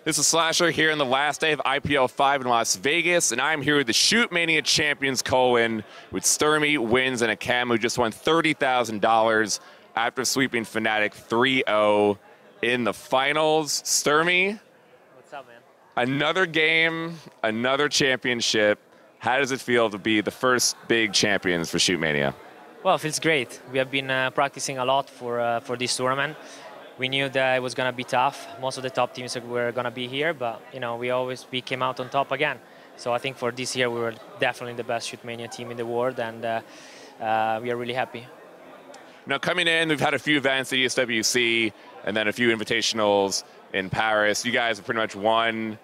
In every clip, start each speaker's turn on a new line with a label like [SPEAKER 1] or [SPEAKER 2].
[SPEAKER 1] This is Slasher here in the last day of IPL 5 in Las Vegas, and I'm here with the ShootMania champions, Colwn, with Stermy, Wins, and a Cam who just won $30,000 after sweeping Fnatic 3-0 in the finals. Stermy,
[SPEAKER 2] what's up, man?
[SPEAKER 1] Another game, another championship. How does it feel to be the first big champions for ShootMania?
[SPEAKER 2] Well, it feels great. We have been practicing a lot for this tournament. We knew that it was going to be tough. Most of the top teams were going to be here, but we came out on top again. So I think for this year we were definitely the best ShootMania team in the world, and we are really happy.
[SPEAKER 1] Now coming in, we've had a few events at ESWC and then a few invitationals in Paris. You guys have pretty much won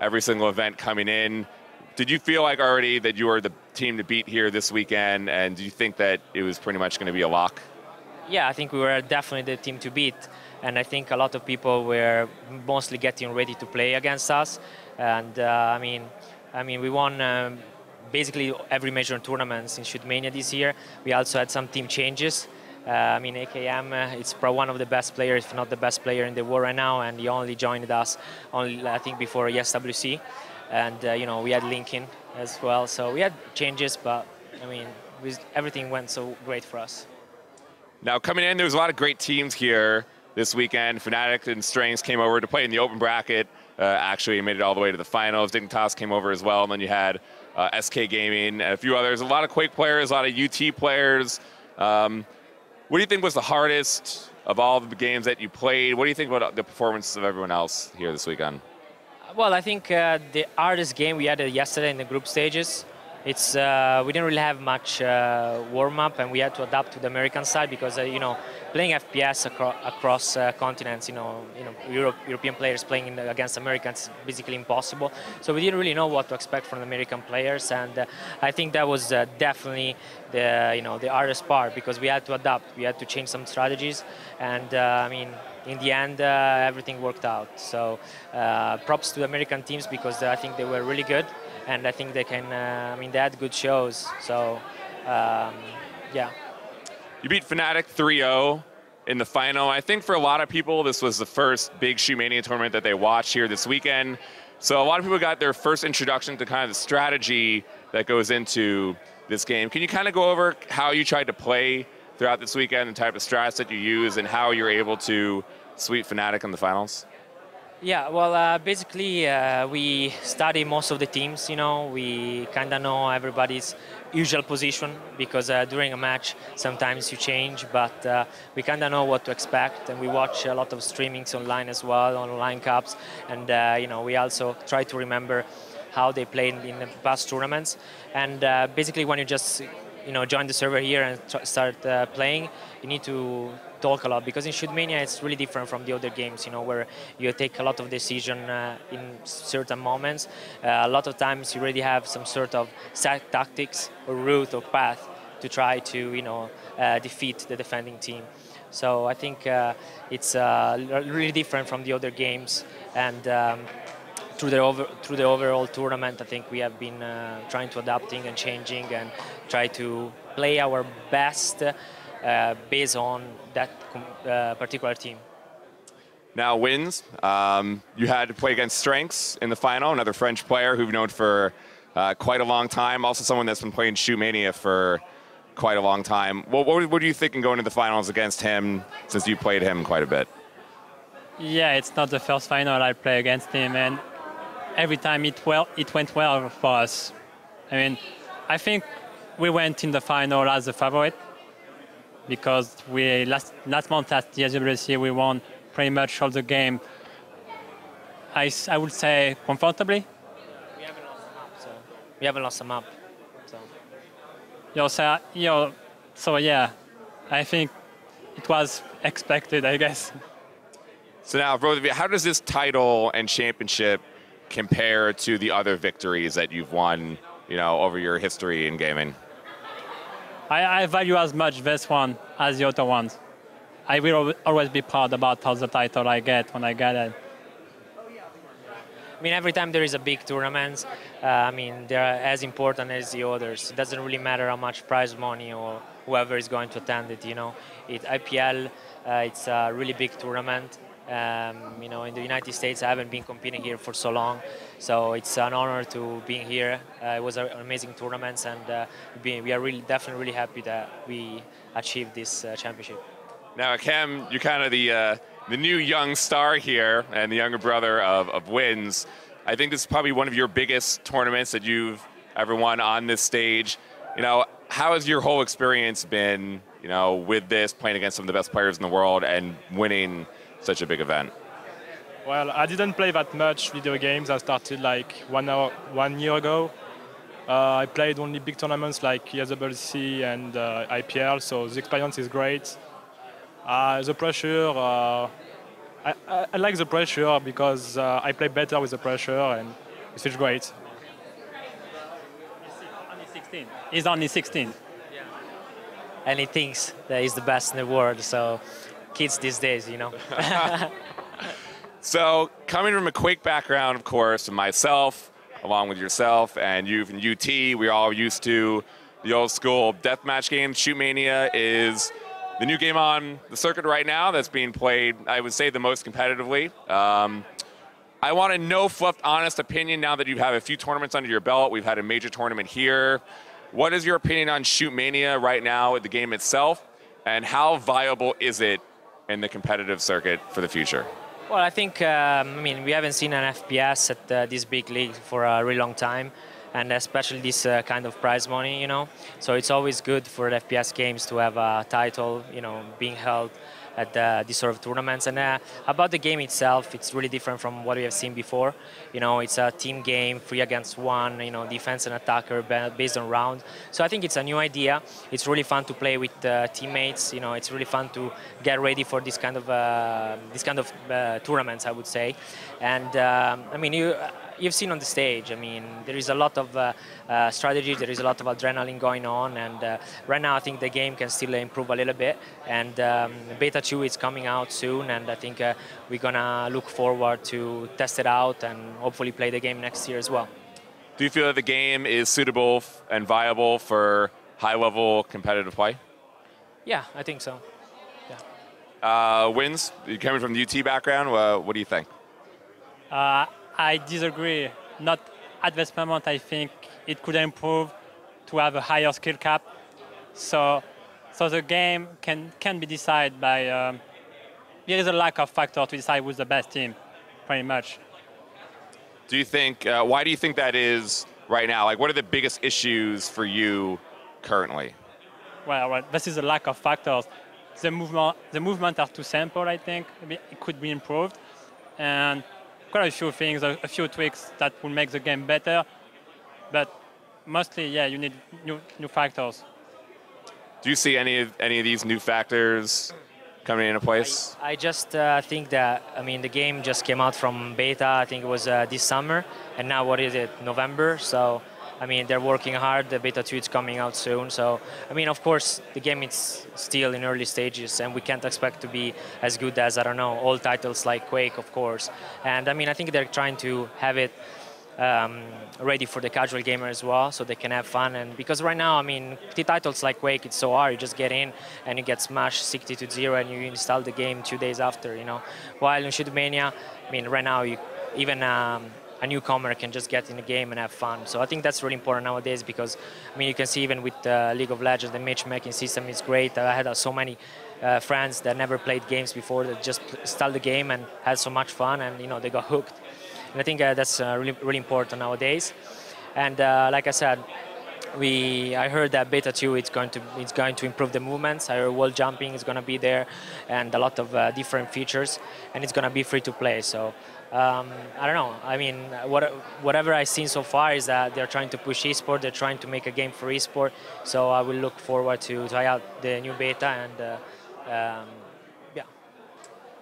[SPEAKER 1] every single event coming in. Did you feel like already that you were the team to beat here this weekend, and do you think that it was pretty much going to be a lock?
[SPEAKER 2] Yeah, I think we were definitely the team to beat, and I think a lot of people were mostly getting ready to play against us. And I mean, we won basically every major tournament in ShootMania this year. We also had some team changes. AKM, it's probably one of the best players, if not the best player in the world right now, and he only joined us I think before ESWC. And we had Lincoln as well, so we had changes, but everything went so great for us.
[SPEAKER 1] Now coming in, there was a lot of great teams here this weekend. Fnatic and Strengths came over to play in the open bracket. Actually made it all the way to the finals. Dignitas came over as well, and then you had SK Gaming and a few others. A lot of Quake players, a lot of UT players. What do you think was the hardest of all the games that you played? What do you think about the performance of everyone else here this weekend?
[SPEAKER 2] Well, I think the hardest game we had yesterday in the group stages. It's we didn't really have much warm-up, and we had to adapt to the American side because playing FPS across continents, European players playing against Americans is basically impossible. So we didn't really know what to expect from the American players, and I think that was definitely the hardest part because we had to adapt, we had to change some strategies, and in the end, everything worked out. So props to the American teams because I think they were really good. And I think they can, they had good shows, so, yeah.
[SPEAKER 1] You beat Fnatic 3-0 in the final. I think for a lot of people, this was the first big ShootMania tournament that they watched here this weekend. So a lot of people got their first introduction to kind of the strategy that goes into this game. Can you kind of go over how you tried to play throughout this weekend, the type of strats that you use, and how you're able to sweep Fnatic in the finals?
[SPEAKER 2] Yeah, well, basically, we study most of the teams, we kind of know everybody's usual position because during a match, sometimes you change, but we kind of know what to expect, and we watch a lot of streamings online as well, online cups, and, we also try to remember how they played in the past tournaments, and basically when you just, join the server here and start playing, you need to talk a lot because in ShootMania it's really different from the other games, where you take a lot of decision in certain moments. A lot of times you already have some sort of set tactics or route or path to try to defeat the defending team. So I think it's really different from the other games, and through the overall tournament, I think we have been trying to adapting and changing and try to play our best based on that particular team.
[SPEAKER 1] Now Wins, you had to play against Strengths in the final, another French player who we've known for quite a long time, also someone that's been playing ShootMania for quite a long time. What are you thinking going into the finals against him, since you played him quite a bit?
[SPEAKER 3] Yeah, it's not the first final I play against him, and every time it went well for us. I think we went in the final as a favorite because we last month at the ESWC we won pretty much all the game. I would say comfortably.
[SPEAKER 2] We haven't lost a map, so we haven't lost a map.
[SPEAKER 3] So yeah, I think it was expected, I guess.
[SPEAKER 1] So now, both of you, how does this title and championship compare to the other victories that you've won, over your history in gaming?
[SPEAKER 3] I value as much this one as the other ones. I will always be proud about how the title I get when I get it.
[SPEAKER 2] Every time there is a big tournament, they're as important as the others. It doesn't really matter how much prize money or whoever is going to attend it, IPL, it's a really big tournament. In the United States, I haven't been competing here for so long, so it's an honor to be here. It was an amazing tournament, and we are definitely really happy that we achieved this championship.
[SPEAKER 1] Now, Cam, you're kind of the new young star here and the younger brother of Wins. I think this is probably one of your biggest tournaments that you've ever won on this stage. How has your whole experience been, with this, playing against some of the best players in the world and winning such a big event?
[SPEAKER 4] Well, I didn't play that much video games. I started like 1 year ago. I played only big tournaments like ESWC and IPL, so the experience is great. The pressure, I like the pressure because I play better with the pressure and it feels great.
[SPEAKER 3] He's only 16.
[SPEAKER 2] Yeah. And he thinks that he's the best in the world, so kids these days,
[SPEAKER 1] So, coming from a Quake background, of course, and myself, along with yourself and you from UT, we're all used to the old school deathmatch game. ShootMania is the new game on the circuit right now that's being played, I would say, the most competitively. I want a no-fluff, honest opinion now that you have a few tournaments under your belt. We've had a major tournament here. What is your opinion on ShootMania right now, the game itself, and how viable is it in the competitive circuit for the future?
[SPEAKER 2] Well, I think, we haven't seen an FPS at this big league for a really long time, and especially this kind of prize money, So it's always good for the FPS games to have a title, being held at these sort of tournaments. And about the game itself, it's really different from what we have seen before. It's a team game, 3 against 1, defense and attacker based on round. So I think it's a new idea. It's really fun to play with teammates. It's really fun to get ready for this kind of tournaments, I would say. And you've seen on the stage, there is a lot of strategy, there is a lot of adrenaline going on, and right now I think the game can still improve a little bit, and Beta 2 is coming out soon, and I think we're gonna look forward to test it out and hopefully play the game next year as well.
[SPEAKER 1] Do you feel that the game is suitable and viable for high-level competitive play?
[SPEAKER 2] Yeah, I think so. Yeah.
[SPEAKER 1] Wins, you're coming from the UT background, what do you think?
[SPEAKER 3] I disagree. Not at this moment. I think it could improve to have a higher skill cap. So the game can be decided by. There is a lack of factor to decide who's the best team, pretty much.
[SPEAKER 1] Do you think? Why do you think that is right now? Like, what are the biggest issues for you currently?
[SPEAKER 3] Well, this is a lack of factors. The movement are too simple. I think it could be improved, and quite a few things, a few tweaks that will make the game better, but mostly, yeah, you need new factors.
[SPEAKER 1] Do you see any of these new factors coming into place?
[SPEAKER 2] I just think that, the game just came out from beta, I think it was this summer, and now what is it, November? So, they're working hard, the beta 2 is coming out soon, so, of course, the game is still in early stages, and we can't expect to be as good as, I don't know, old titles like Quake, of course. And, I think they're trying to have it ready for the casual gamer as well, so they can have fun. And because right now, the titles like Quake, it's so hard. You just get in and you get smashed 60-0, and you install the game 2 days after. While in ShootMania, right now, even a newcomer can just get in the game and have fun. So I think that's really important nowadays because, you can see even with League of Legends, the matchmaking system is great. I had so many friends that never played games before that just installed the game and had so much fun, and they got hooked. And I think that's really, really important nowadays. And like I said, I heard that Beta 2 it's going to improve the movements. I heard wall jumping is going to be there, and a lot of different features, and it's going to be free to play. So I don't know. Whatever I've seen so far is that they're trying to push esport. They're trying to make a game for esport. So I will look forward to try out the new beta, and yeah.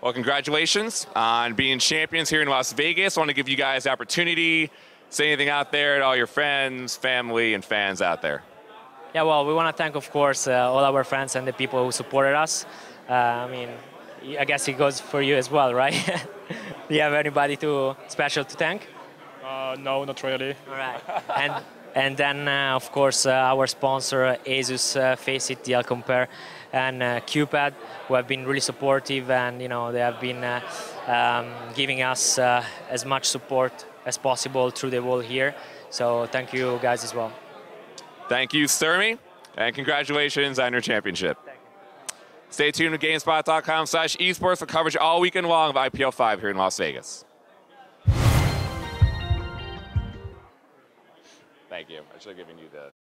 [SPEAKER 1] Well, congratulations on being champions here in Las Vegas. I want to give you guys the opportunity. Say anything out there to all your friends, family, and fans out there.
[SPEAKER 2] Yeah, well, we want to thank, of course, all our friends and the people who supported us. I guess it goes for you as well, right? Do you have anybody special to thank?
[SPEAKER 4] No, not really.
[SPEAKER 2] All right. And And then, of course, our sponsor, Asus, Faceit, DL Compare, and QPad, who have been really supportive, and they have been giving us as much support as possible through the whole year. So thank you guys as well.
[SPEAKER 1] Thank you, Stermy, and congratulations on your championship. Stay tuned to GameSpot.com/esports for coverage all weekend long of IPL 5 here in Las Vegas. Thank you. I should have given you the